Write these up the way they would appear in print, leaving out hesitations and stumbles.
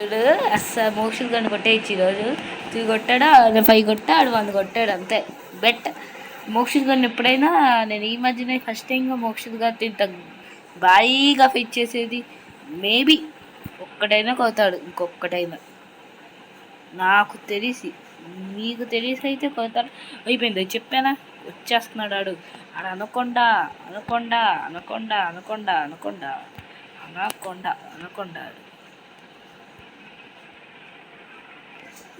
చూడు అస్సలు మోక్షులు గన్ను కొట్టేయచ్చు ఈరోజు. 3 కొట్టాడా, 5 కొట్టాడు, 1 కొట్టాడు అంతే. బెట్ మోక్షులు గన్ను ఎప్పుడైనా నేను ఈ మధ్యనే ఫస్ట్ టైంగా మోక్షులు గారితో ఇంత భారీగా ఫిట్ చేసేది. మేబీ ఒక్కటైనా కొడతాడు, ఇంకొక్కటైనా నాకు తెలిసి. మీకు తెలిసి అయితే కొడతాడు. అయిపోయింది చెప్పానా, వచ్చేస్తున్నాడు ఆడు. ఆడు anaconda anaconda anaconda anaconda anaconda anaconda anaconda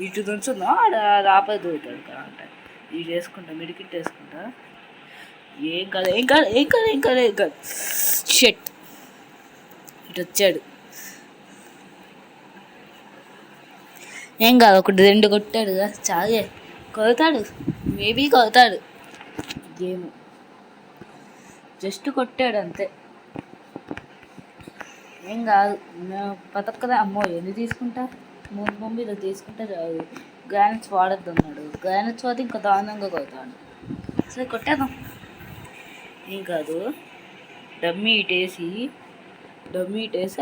ఇటు నుంచుందా ఆడ ఆపద దూతాడు కదా అంటే ఇది వేసుకుంటా, మెడికిట్ వేసుకుంటా. ఏం కాదు ఏం కాదు ఏం కాదు ఏం కాదు ఏం కాదు. షెట్ ఇటు వచ్చాడు. ఏం కాదు, 1-2 కొట్టాడు కదా చాలే. కొడతాడు, మేబీ కొడతాడు. గేమ్ జస్ట్ కొట్టాడు అంతే, ఏం కాదు. పతక్కదా అమ్మో ఎన్ని తీసుకుంటా, 3 పంపిలో తీసుకుంటే చాలు. గ్రానైట్స్ వాడద్దు అన్నాడు. గ్రానైట్స్ వాడితే ఇంకా దారుణంగా కొడతాడు. సరే కొట్టేద్దాం, ఏం కాదు. డమ్మీ ఇటేసి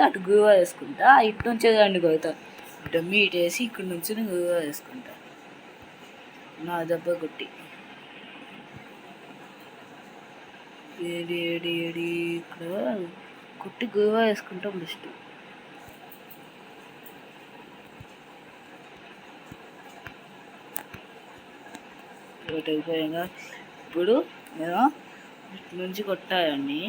అటు గురువా వేసుకుంటా. ఇటు నుంచే దాన్ని కొడతా. డమ్మీ ఇటేసి ఇక్కడ నుంచి గురువా వేసుకుంటా. నా దెబ్బ కొట్టి ఏడి ఇక్కడ కొట్టి గురువా వేసుకుంటాం బెస్ట్. ఒకటి అయిపోయాక ఇప్పుడు నేను ఇటు నుంచి కొట్టాయండి.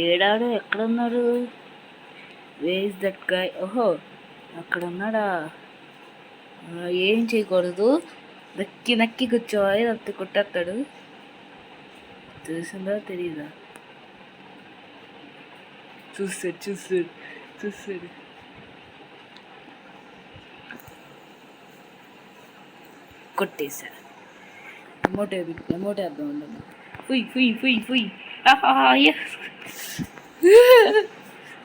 ఏడాడు ఎక్కడున్నాడు? Ways that guy. ఓహో అక్కడ ఉన్నాడా? ఏం చేయకూడదు, నక్కి కూర్చోవాలి, లేకపోతే కొట్టేస్తాడు. తెలిసిందా తెలీదా? చూస్తాడు. కొట్టేశాడు. అమౌంట్ వేద్దాం ఉండదు. ఫుయ్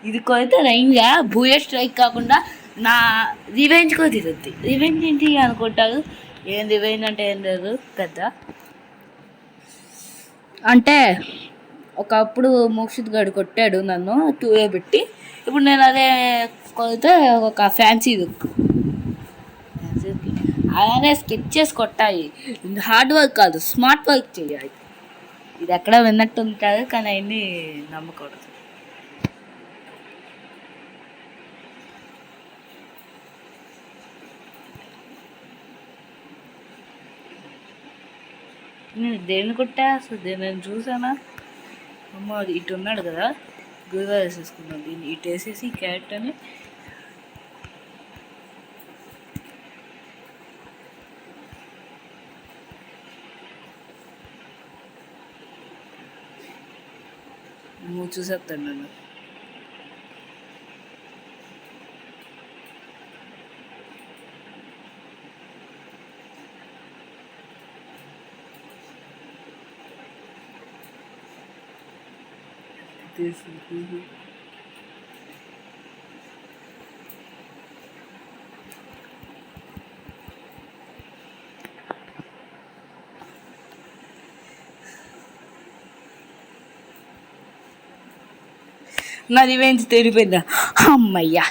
ఇది కొడితే రైన్గా భూయా స్ట్రైక్ కాకుండా నా రివెంజ్ కూడా తిరుగుద్ది. రివెంజ్ ఏంటి అనుకుంటారు, ఏం రివెంజ్ అంటే ఏం లేదు పెద్ద. అంటే ఒకప్పుడు మోక్షిత్ గడు కొట్టాడు నన్ను 2A పెట్టి. ఇప్పుడు నేను అదే కొడితే ఒక ఫ్యాన్సీ లుక్. అలానే స్కెచ్ చేసి కొట్టాలి, హార్డ్ వర్క్ కాదు, స్మార్ట్ వర్క్ చేయాలి. ఇది ఎక్కడ విన్నట్టు ఉంటారు కానీ అవన్నీ నమ్మకూడదు. నేను దేన్ని కొట్టా అసలు, నేను చూసానా? అమ్మ ఇటు ఉన్నాడు కదా, గురుగా వేసేసుకున్నాను. దీన్ని ఇటు వేసేసి క్యారెక్టర్ని చూసేస్తాను నన్ను. నా రివెంజ్ తెలిపోయిందా? అమ్మయ్యా.